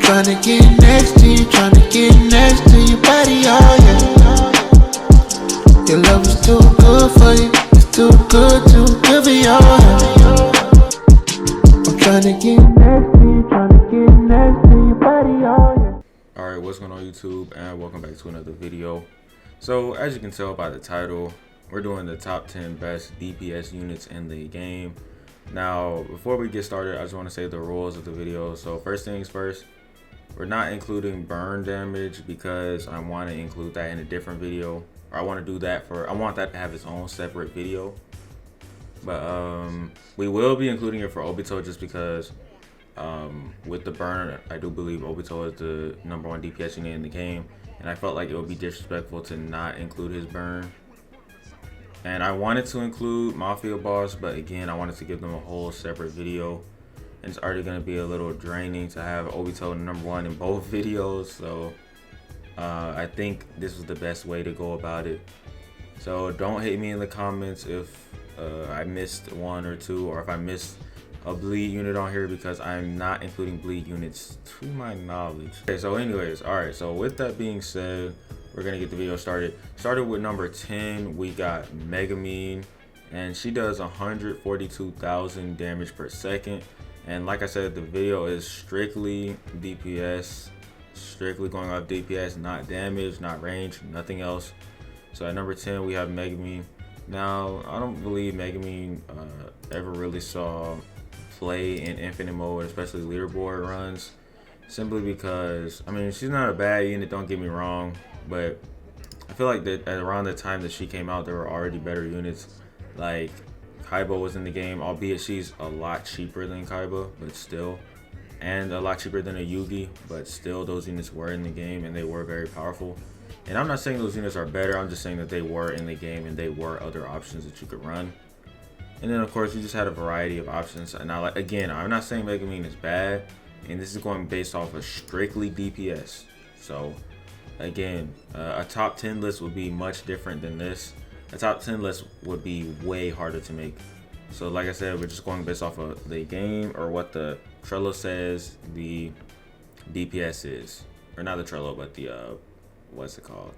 tryna get next to you, tryna get next to your body, oh yeah. Your love is too good for you, it's too good for you, oh yeah. I'm tryna get next to you, tryna get next to your body, oh yeah. Alright, what's going on YouTube, and welcome back to another video. So as you can tell by the title, we're doing the top 10 best DPS units in the game. Now before we get started, I just want to say the rules of the video. So first things first, we're not including burn damage because I want to include that in a different video, or I want to do that I want that to have its own separate video. But we will be including it for Obito just because with the burn, I do believe Obito is the #1 DPS unit in the game, and I felt like it would be disrespectful to not include his burn. And I wanted to include Mafia Boss, but again, I wanted to give them a whole separate video, and it's already going to be a little draining to have Obito #1 in both videos. So I think this was the best way to go about it. So don't hate me in the comments if I missed one or two, or if I missed a bleed unit on here, because I'm not including bleed units to my knowledge. Okay, so anyways, all right, so with that being said, we're gonna get the video started. With number 10, we got Megumin, and she does 142,000 damage per second. And like I said, the video is strictly DPS, strictly going off DPS, not damage, not range, nothing else. So at number 10, we have Megumin. Now, I don't believe Megumin ever really saw play in infinite mode, especially leaderboard runs, simply because, I mean, she's not a bad unit, don't get me wrong, but I feel like that around the time that she came out, there were already better units. Like Kaiba was in the game, albeit she's a lot cheaper than Kaiba, but still, and a lot cheaper than a Yugi, but still those units were in the game and they were very powerful. And I'm not saying those units are better, I'm just saying that they were in the game and they were other options that you could run. And then of course you just had a variety of options. And now, again, I'm not saying Megumin is bad, and this is going based off of strictly DPS. So again, a top 10 list would be much different than this. A top 10 list would be way harder to make. So like I said, we're just going based off of the game, or what the Trello says the DPS is, or not the Trello, but the what's it called,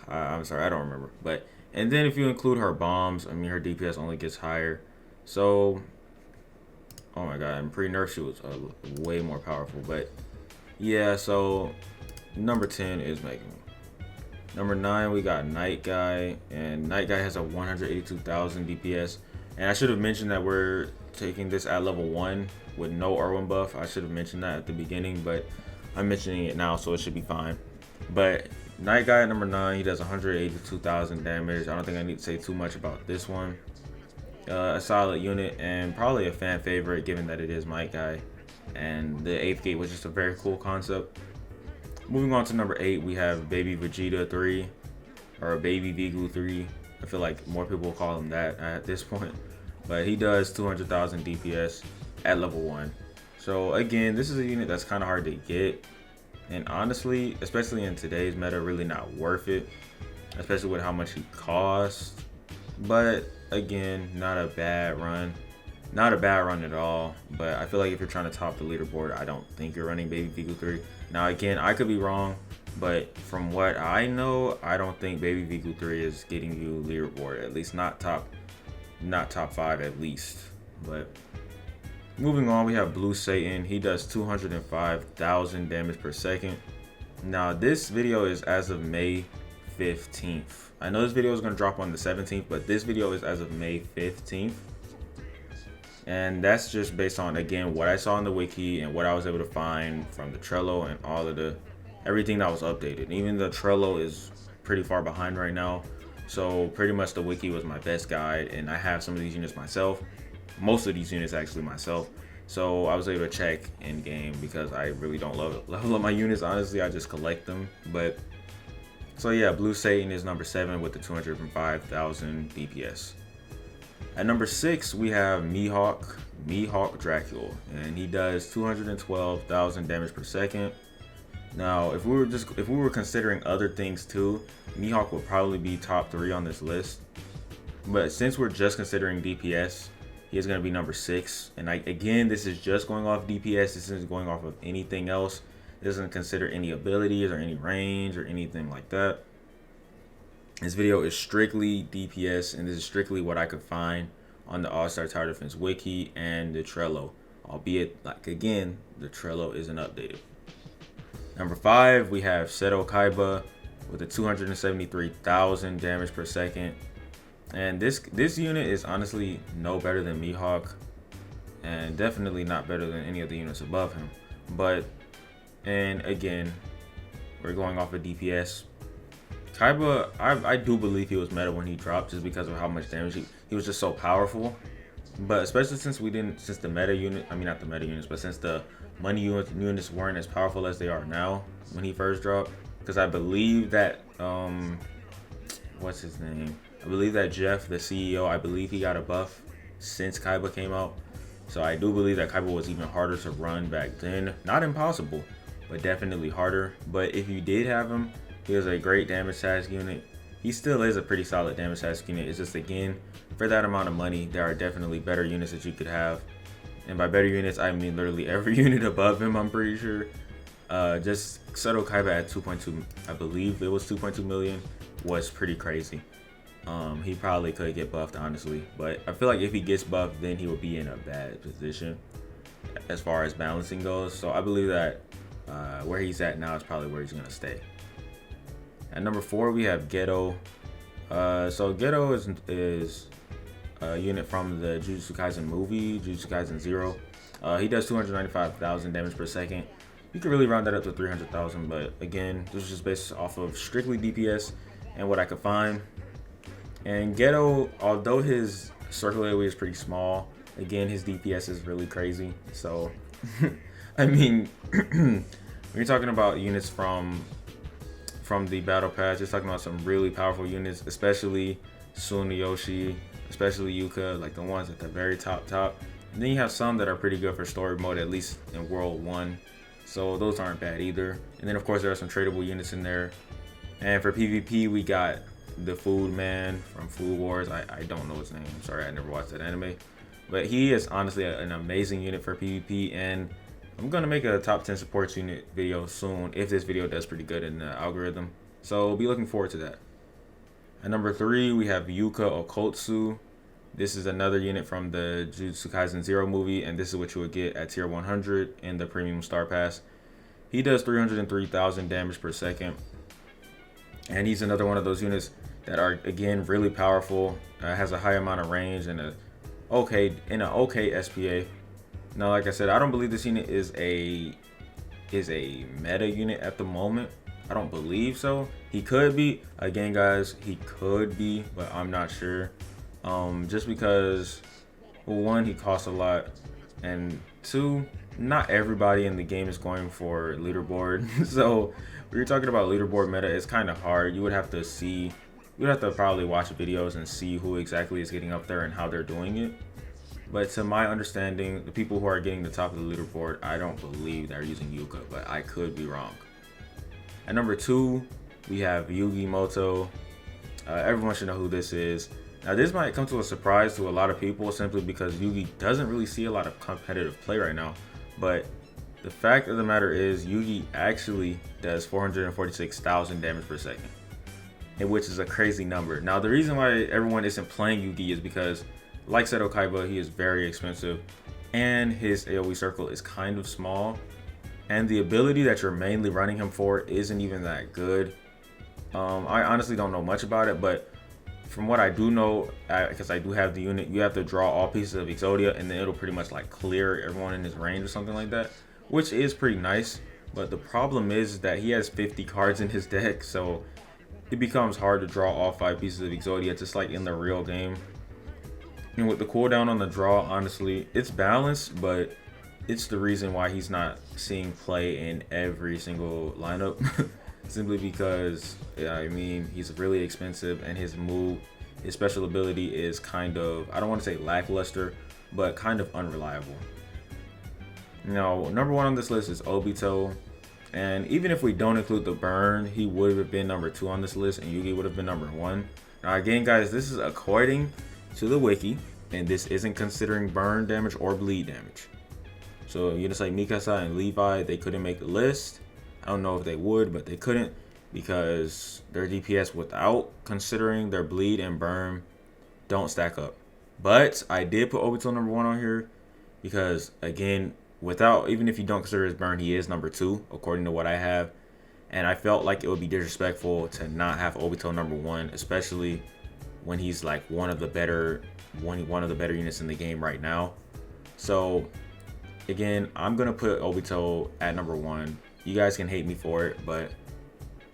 I'm sorry, I don't remember. But and then if you include her bombs, I mean, her DPS only gets higher. So oh my god, and pre-nerf she was way more powerful. But yeah, so number 10 is Megumin. Number 9, we got Night Guy, and Night Guy has a 182,000 DPS. And I should have mentioned that we're taking this at level 1 with no Irwin buff. I should have mentioned that at the beginning, but I'm mentioning it now, so it should be fine. But Night Guy at number 9, he does 182,000 damage. I don't think I need to say too much about this one. A solid unit, and probably a fan favorite given that it is Night Guy, and the 8th gate was just a very cool concept. Moving on to number 8, we have Baby Vegeta 3, or Baby Vigu 3. I feel like more people will call him that at this point, but he does 200,000 DPS at level 1. So again, this is a unit that's kind of hard to get, and honestly, especially in today's meta, really not worth it, especially with how much he costs. But again, not a bad run at all. But I feel like if you're trying to top the leaderboard, I don't think you're running Baby Vigu 3. Now again, I could be wrong, but from what I know, I don't think Baby Vigu 3 is getting you leaderboard, at least not top 5 at least. But moving on, we have Blue Satan. He does 205,000 damage per second. Now this video is as of May 15th. I know this video is going to drop on the 17th, but this video is as of May 15th. And that's just based on, again, what I saw in the wiki and what I was able to find from the Trello and all of everything that was updated. Even the Trello is pretty far behind right now. So pretty much the wiki was my best guide, and I have some of these units myself. Most of these units actually myself. So I was able to check in game because I really don't level up my units. Honestly, I just collect them. But so yeah, Blue Satan is number 7 with the 205,000 DPS. At number 6, we have Mihawk Dracula, and he does 212,000 damage per second. Now, if we were considering other things too, Mihawk would probably be top 3 on this list. But since we're just considering DPS, he is going to be number 6. And again, this is just going off DPS. This isn't going off of anything else. It doesn't consider any abilities or any range or anything like that. This video is strictly DPS, and this is strictly what I could find on the All-Star Tower Defense Wiki and the Trello. Albeit, like, again, the Trello isn't updated. Number 5, we have Seto Kaiba with a 273,000 damage per second. And this unit is honestly no better than Mihawk, and definitely not better than any of the units above him. But, and again, we're going off of DPS. Kaiba, I do believe he was meta when he dropped, just because of how much damage he was just so powerful. But especially since the meta unit, I mean not the meta units, but since the money units weren't as powerful as they are now when he first dropped. Because I believe that what's his name? I believe that Jeff, the CEO, I believe he got a buff since Kaiba came out. So I do believe that Kaiba was even harder to run back then. Not impossible, but definitely harder. But if you did have him, he was a great damage task unit. He still is a pretty solid damage task unit. It's just, again, for that amount of money, there are definitely better units that you could have. And by better units, I mean literally every unit above him, I'm pretty sure. Just Seto Kaiba at 2.2, I believe it was 2.2 million, was pretty crazy. He probably could get buffed, honestly, but I feel like if he gets buffed, then he would be in a bad position as far as balancing goes. So I believe that where he's at now is probably where he's gonna stay. At number 4, we have Ghetto. So Ghetto is a unit from the Jujutsu Kaisen movie, Jujutsu Kaisen 0. He does 295,000 damage per second. You could really round that up to 300,000, but again, this is just based off of strictly DPS and what I could find. And Ghetto, although his circle AoE is pretty small, again, his DPS is really crazy. So, I mean, when you're talking about units from the Battle Pass, you're talking about some really powerful units, especially Tsunayoshi, especially Yuka, like the ones at the very top. And then you have some that are pretty good for story mode, at least in World 1. So those aren't bad either. And then, of course, there are some tradable units in there. And for PvP, we got the Food Man from Food Wars. I don't know his name. I'm sorry, I never watched that anime. But he is honestly an amazing unit for PvP. And I'm going to make a top 10 supports unit video soon if this video does pretty good in the algorithm. So be looking forward to that. At number 3, we have Yuka Okotsu. This is another unit from the Jujutsu Kaisen 0 movie, and this is what you would get at tier 100 in the Premium Star Pass. He does 303,000 damage per second, and he's another one of those units that are, again, really powerful. Has a high amount of range and an okay SPA. Now, like I said, I don't believe this unit is a meta unit at the moment. I don't believe so. He could be. Again, guys, he could be, but I'm not sure. Just because, well, 1, he costs a lot, and 2, not everybody in the game is going for leaderboard. So when you're talking about leaderboard meta, it's kind of hard. You would have to probably watch videos and see who exactly is getting up there and how they're doing it. But to my understanding, the people who are getting the top of the leaderboard, I don't believe they're using Yuka, but I could be wrong. At number 2, we have Yugi Moto. Everyone should know who this is. Now, this might come to a surprise to a lot of people simply because Yugi doesn't really see a lot of competitive play right now. But the fact of the matter is, Yugi actually does 446,000 damage per second, which is a crazy number. Now, the reason why everyone isn't playing Yugi is because, like Seto Kaiba, he is very expensive, and his AoE circle is kind of small, and the ability that you're mainly running him for isn't even that good. I honestly don't know much about it, but from what I do know, because I do have the unit, you have to draw all pieces of Exodia, and then it'll pretty much like clear everyone in his range or something like that, which is pretty nice. But the problem is that he has 50 cards in his deck, so it becomes hard to draw all 5 pieces of Exodia, just like in the real game. And with the cooldown on the draw, honestly, it's balanced, but it's the reason why he's not seeing play in every single lineup. Simply because, I mean, he's really expensive, and his special ability is kind of, I don't want to say lackluster, but kind of unreliable. Now, number 1 on this list is Obito, and even if we don't include the burn, he would have been number 2 on this list, and Yugi would have been number 1. Now, again, guys, this is according to the wiki, and this isn't considering burn damage or bleed damage. So units like Mikasa and Levi, they couldn't make the list. I don't know if they would, but they couldn't because their DPS without considering their bleed and burn don't stack up. But I did put Obito number 1 on here because, again, even if you don't consider his burn, he is number 2 according to what I have. And I felt like it would be disrespectful to not have Obito number 1, especially when he's like one of the better units in the game right now. So again, I'm gonna put Obito at number 1. You guys can hate me for it, but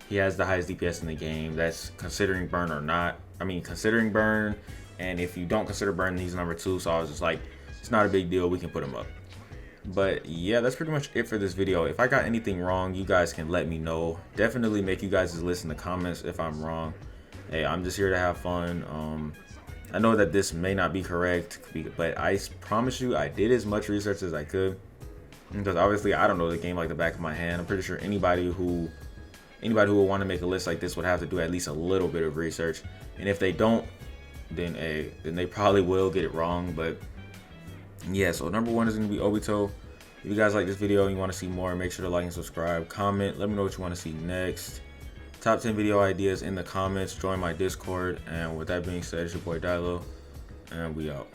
he has the highest DPS in the game. That's considering burn or not. I mean, considering burn, and if you don't consider burn, he's number 2. So I was just like, it's not a big deal. We can put him up. But yeah, that's pretty much it for this video. If I got anything wrong, you guys can let me know. Definitely make you guys list in the comments if I'm wrong. Hey, I'm just here to have fun. I know that this may not be correct, but I promise you I did as much research as I could, because obviously I don't know the game like the back of my hand. I'm pretty sure anybody who would want to make a list like this would have to do at least a little bit of research, and if they don't, then they probably will get it wrong. But yeah, so number 1 is going to be Obito. If you guys like this video and you want to see more, make sure to like and subscribe, comment, let me know what you want to see next. Top 10 video ideas in the comments, join my Discord, and with that being said, it's your boy Dyloh, and we out.